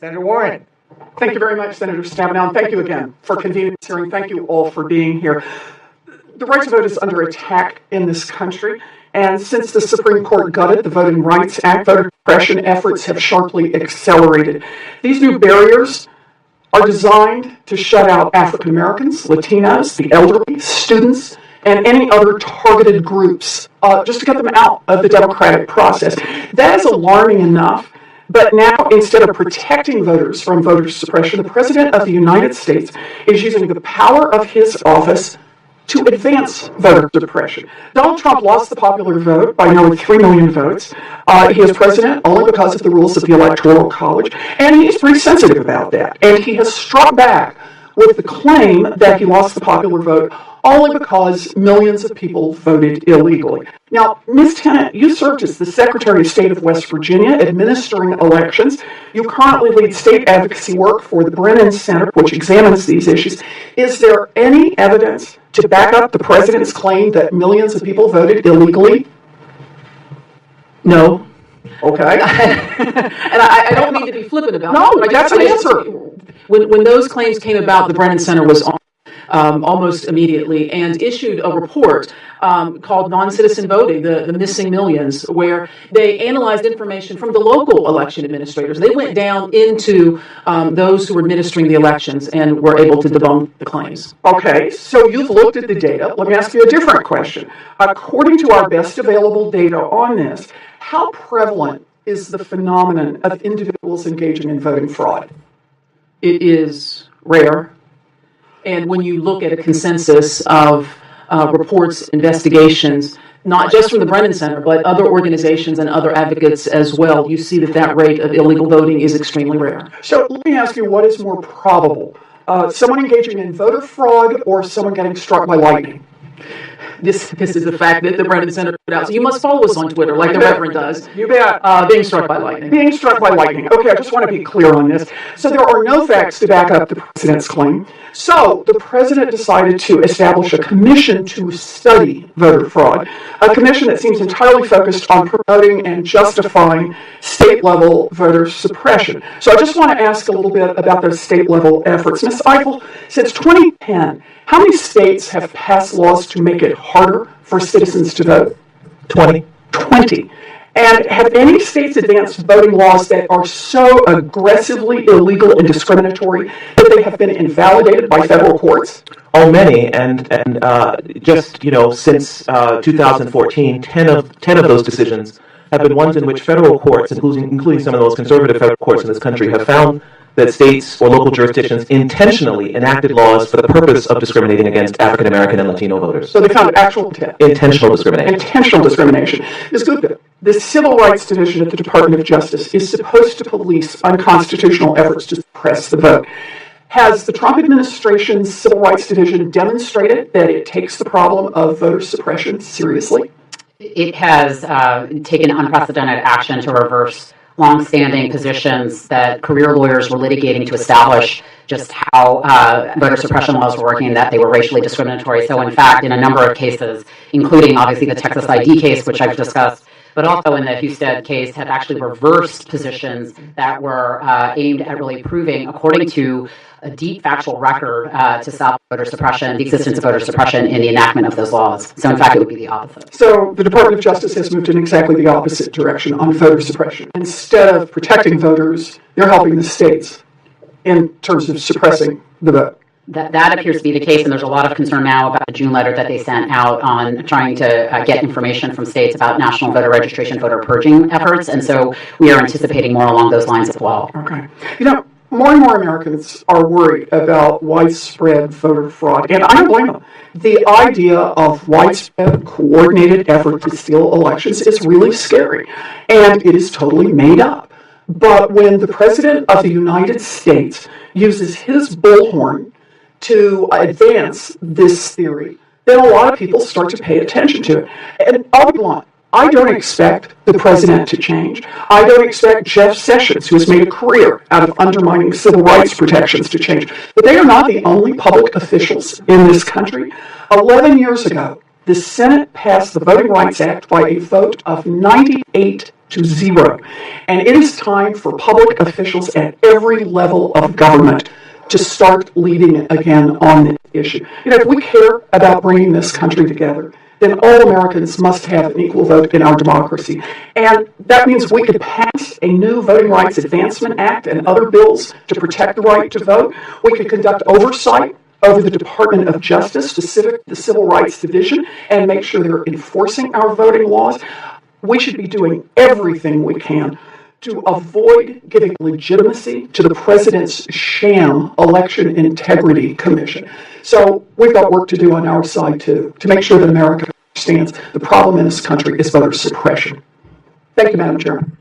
Senator Warren. Thank you very much, Senator Stabenow, and thank you again for convening this hearing. Thank you all for being here. The right to vote is under attack in this country, and since the Supreme Court gutted the Voting Rights Act, voter suppression efforts have sharply accelerated. These new barriers are designed to shut out African Americans, Latinos, the elderly, students, and any other targeted groups, just to get them out of the democratic process. That is alarming enough. But now, instead of protecting voters from voter suppression, the President of the United States is using the power of his office to advance voter suppression. Donald Trump lost the popular vote by nearly 3 million votes. He is president only because of the rules of the Electoral College, and he's pretty sensitive about that. And he has struck back with the claim that he lost the popular vote only because millions of people voted illegally. Now, Ms. Tennant, you served as the Secretary of State of West Virginia, administering elections. You currently lead state advocacy work for the Brennan Center, which examines these issues. Is there any evidence to back up the president's claim that millions of people voted illegally? No. Okay. And I don't mean to be flippant about it. No, that's an answer. When those claims came about, the Brennan Center was on almost immediately and issued a report called Non-Citizen Voting, the Missing Millions, where they analyzed information from the local election administrators. They went down into those who were administering the elections and were able to debunk the claims. Okay, so you've looked at the data. Let me ask you a different question. According to our best available data on this, how prevalent is the phenomenon of individuals engaging in voting fraud? It is rare. And when you look at a consensus of reports, investigations, not just from the Brennan Center, but other organizations and other advocates as well, you see that rate of illegal voting is extremely rare. So let me ask you, what is more probable? Someone engaging in voter fraud or someone getting struck by lightning? This is the fact that the Brennan Center put out. So you must follow us on Twitter, like the Reverend does. You bet. Being struck by lightning. Being struck by lightning. Okay, I just want to be clear on this. So there are no facts to back up the president's claim. So the president decided to establish a commission to study voter fraud, a commission that seems entirely focused on promoting and justifying state-level voter suppression. So I just want to ask a little bit about those state-level efforts. Ms. Eichel, since 2010, how many states have passed laws to make it harder for citizens to vote? 20. And have any states advanced voting laws that are so aggressively illegal and discriminatory that they have been invalidated by federal courts? Oh, many, and just, since 2014, 10 of those decisions have been ones in which federal courts, including some of the most conservative federal courts in this country, have found that states or local jurisdictions intentionally enacted laws for the purpose of discriminating against African American and Latino voters. So they found actual intentional discrimination. Intentional discrimination. Ms. Gupta, the Civil Rights Division at the Department of Justice is supposed to police unconstitutional efforts to suppress the vote. Has the Trump administration's Civil Rights Division demonstrated that it takes the problem of voter suppression seriously? It has taken unprecedented action to reverse long-standing positions that career lawyers were litigating to establish just how voter suppression laws were working, that they were racially discriminatory. So in fact, in a number of cases, including obviously the Texas ID case, which I've discussed, but also in the Husted case, have actually reversed positions that were aimed at really proving, according to a deep factual record, to stop voter suppression, the existence of voter suppression in the enactment of those laws. So in fact, it would be the opposite. So the Department of Justice has moved in exactly the opposite direction on voter suppression. Instead of protecting voters, they're helping the states in terms of suppressing the vote. That appears to be the case, and there's a lot of concern now about the June letter that they sent out on trying to get information from states about national voter registration, voter purging efforts, and so we are anticipating more along those lines as well. Okay. More and more Americans are worried about widespread voter fraud, and I don't blame them. The idea of widespread coordinated effort to steal elections is really scary, and it is totally made up. But when the President of the United States uses his bullhorn to advance this theory, then a lot of people start to pay attention to it. And I'll be blunt, I don't expect the president to change. I don't expect Jeff Sessions, who has made a career out of undermining civil rights protections, to change. But they are not the only public officials in this country. 11 years ago, the Senate passed the Voting Rights Act by a vote of 98 to zero. And it is time for public officials at every level of government to start leading again on this issue. If we care about bringing this country together, then all Americans must have an equal vote in our democracy. And that means we could pass a new Voting Rights Advancement Act and other bills to protect the right to vote. We could conduct oversight over the Department of Justice, the Civil Rights Division, and make sure they're enforcing our voting laws. We should be doing everything we can to avoid giving legitimacy to the president's sham Election Integrity Commission. So we've got work to do on our side, too, to make sure that America understands the problem in this country is voter suppression. Thank you, Madam Chairman.